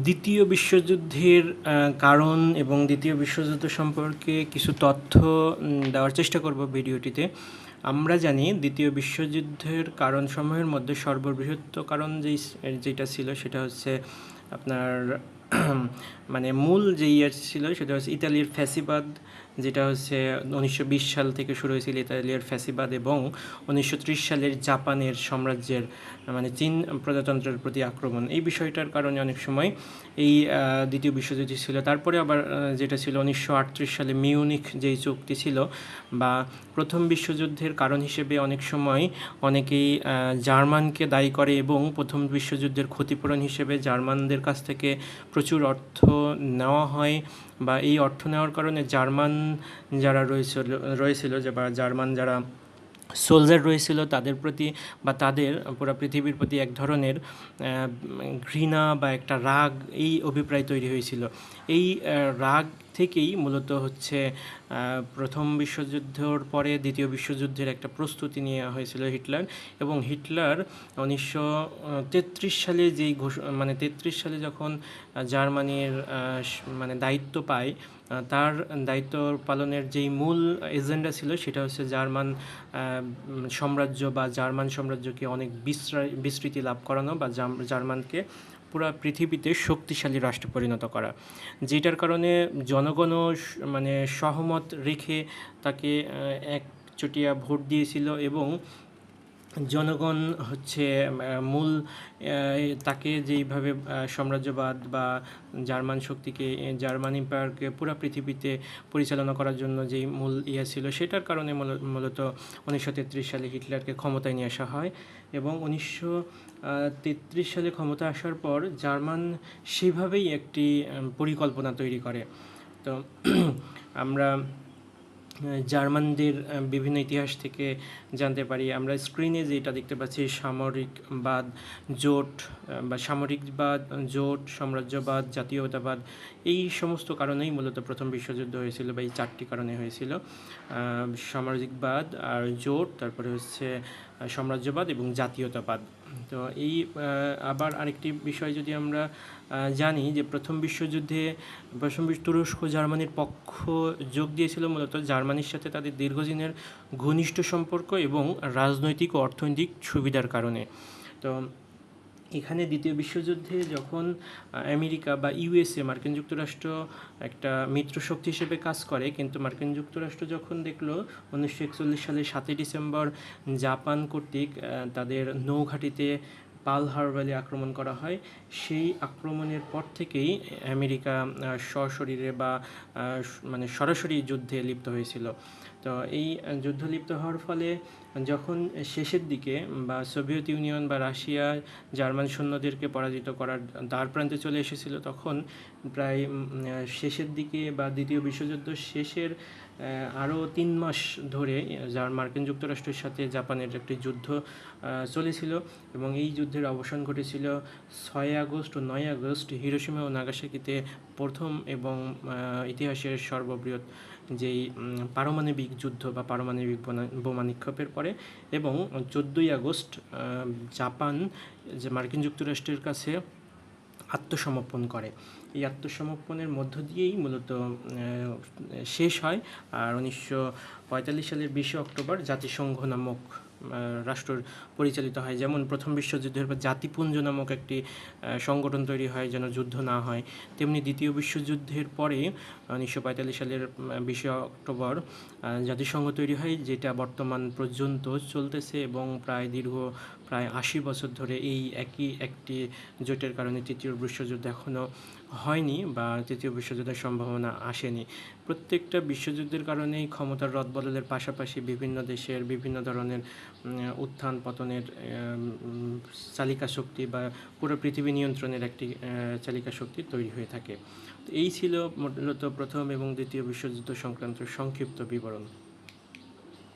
দ্বিতীয় বিশ্বযুদ্ধের কারণ এবং দ্বিতীয় বিশ্বযুদ্ধ সম্পর্কে কিছু তথ্য দেওয়ার চেষ্টা করব ভিডিওটিতে। আমরা জানি দ্বিতীয় বিশ্বযুদ্ধের কারণসমূহের মধ্যে সর্ববৃহৎ কারণ যেটা ছিল সেটা হচ্ছে আপনার মানে মূল যে ইয়ে ছিল সেটা হচ্ছে ইতালির ফ্যাসিবাদ, যেটা হচ্ছে 1920 সাল থেকে শুরু হয়েছিল ইতালিয়ার ফ্যাসিবাদ, এবং 1930 সালের জাপানের সাম্রাজ্যের মানে চীন প্রজাতন্ত্রের প্রতি আক্রমণ। এই বিষয়টার কারণে অনেক সময় এই দ্বিতীয় বিশ্বযুদ্ধ ছিল। তারপরে আবার যেটা ছিল 1938 সালে মিউনিখ যেই চুক্তি ছিল, বা প্রথম বিশ্বযুদ্ধের কারণ হিসেবে অনেক সময় অনেকেই জার্মানকে দায়ী করে, এবং প্রথম বিশ্বযুদ্ধের ক্ষতিপূরণ হিসেবে জার্মানদের কাছ থেকে প্রচুর অর্থ নেওয়া হয়, বা এই অর্থ নেওয়ার কারণে জার্মান যারা রয়েছিল যে বা জার্মান যারা সোলজার রয়েছিল তাদের প্রতি বা তাদের পুরো পৃথিবীর প্রতি এক ধরনের ঘৃণা বা একটা রাগ, এই অভিপ্রায় তৈরি হয়েছিল। এই রাগ থেকেই মূলত হচ্ছে প্রথম বিশ্বযুদ্ধের পরে দ্বিতীয় বিশ্বযুদ্ধের একটা প্রস্তুতি নেওয়া হয়েছিল হিটলার, এবং হিটলার 1933 সালে মানে 33 সালে যখন জার্মানির মানে দায়িত্ব পায়, তার দায়িত্ব পালনের যেই মূল এজেন্ডা ছিল সেটা হচ্ছে জার্মান সাম্রাজ্য বা জার্মান সাম্রাজ্যকে অনেক বিস্তৃতি লাভ করানো, বা জার্মানকে পুরো পৃথিবীতে শক্তিশালী রাষ্ট্রে পরিণত করা, যেটার কারণে জনগণও মানে সহমত রেখে তাকে একচটিয়া ভোট দিয়েছিল, এবং জনগণ হচ্ছে মূল তাকে যেইভাবে সাম্রাজ্যবাদ বা জার্মান শক্তিকে, জার্মান এম্পায়ারকে পুরো পৃথিবীতে পরিচালনা করার জন্য যেই মূল ইয়ে ছিল সেটার কারণে মূলত 1933 সালে হিটলারকে ক্ষমতায় নিয়ে আসা হয়। এবং 1933 সালে ক্ষমতা আসার পর জার্মান সেভাবেই একটি পরিকল্পনা তৈরি করে। তো আমরা জার্মানদের বিভিন্ন ইতিহাস থেকে জানতে পারি। আমরা স্ক্রিনে যেটা দেখতে পাচ্ছি সামরিকবাদ, জোট বা সামরিকবাদ, জোট, সাম্রাজ্যবাদ, জাতীয়তাবাদ, এই সমস্ত কারণেই মূলত প্রথম বিশ্বযুদ্ধ হয়েছিল, বা এই চারটি কারণে হয়েছিল: সামরিকবাদ, আর জোট, তারপরে হচ্ছে সাম্রাজ্যবাদ এবং জাতীয়তাবাদ। তো এই আবার আরেকটি বিষয় যদি আমরা জানি যে প্রথম বিশ্বযুদ্ধে তুরস্ক জার্মানির পক্ষ যোগ দিয়েছিল মূলত জার্মানির সাথে তাদের দীর্ঘদিনের ঘনিষ্ঠ সম্পর্ক এবং রাজনৈতিক ও অর্থনৈতিক সুবিধার কারণে। তো এখানে দ্বিতীয় বিশ্বযুদ্ধে যখন আমেরিকা বা ইউএসএ, মার্কিন যুক্তরাষ্ট্র একটা মিত্রশক্তি হিসেবে কাজ করে, কিন্তু মার্কিন যুক্তরাষ্ট্র যখন দেখলো 1941 সালের 7ই ডিসেম্বর জাপান কর্তৃক তাদের নৌঘাঁটিতে পার্ল হারবারে আক্রমণ করা হয়, সেই আক্রমণের পর থেকেই আমেরিকা সশরীরে বা মানে সরাসরি যুদ্ধে লিপ্ত হয়েছিল। তো এই যুদ্ধ লিপ্ত হওয়ার ফলে যখন শেষের দিকে বা সোভিয়েত ইউনিয়ন বা রাশিয়া জার্মান সৈন্যদেরকে পরাজিত করার দ্বারপ্রান্তে চলে এসেছিল, তখন প্রায় শেষের দিকে বা দ্বিতীয় বিশ্বযুদ্ধ শেষের আরও 3 মাস ধরে মার্কিন যুক্তরাষ্ট্রের সাথে জাপানের একটি যুদ্ধ চলেছিল, এবং এই যুদ্ধের অবসান ঘটেছিল 6 আগস্ট ও 9 আগস্ট হিরোশিমা ও নাগাসাকিতে প্রথম এবং ইতিহাসের সর্ববৃহৎ যেই পারমাণবিক যুদ্ধ বা পারমাণবিক বোমা নিক্ষেপের পরে, এবং 14ই আগস্ট জাপান যে মার্কিন যুক্তরাষ্ট্রের কাছে আত্মসমর্পণ করে। এই আত্মসমর্পণের মধ্য দিয়েই মূলত শেষ হয়। আর 1945 সালের 20 অক্টোবর জাতিসংঘ নামক রাষ্ট্র পরিচালিত হয়। যেমন প্রথম বিশ্বযুদ্ধের পর জাতিপুঞ্জ নামক একটি সংগঠন তৈরি হয় যেন যুদ্ধ না হয়, তেমনি দ্বিতীয় বিশ্বযুদ্ধের পরে 1945 সালের 20 অক্টোবর জাতিসংঘ তৈরি হয়, যেটা বর্তমান পর্যন্ত চলতেছে, এবং প্রায় 80 বছর ধরে এই একই একটি জোটের কারণে তৃতীয় বিশ্বযুদ্ধ এখনও হয়নি, বা তৃতীয় বিশ্বযুদ্ধের সম্ভাবনা আসেনি। প্রত্যেকটা বিশ্বযুদ্ধের কারণেই ক্ষমতার রদবদলের পাশাপাশি বিভিন্ন দেশের বিভিন্ন ধরনের উত্থান পতনের চালিকা শক্তি বা পুরো পৃথিবী নিয়ন্ত্রণের একটি চালিকা শক্তি তৈরি হয়ে থাকে। তো এই ছিল মূলত প্রথম এবং দ্বিতীয় বিশ্বযুদ্ধ সংক্রান্ত সংক্ষিপ্ত বিবরণ।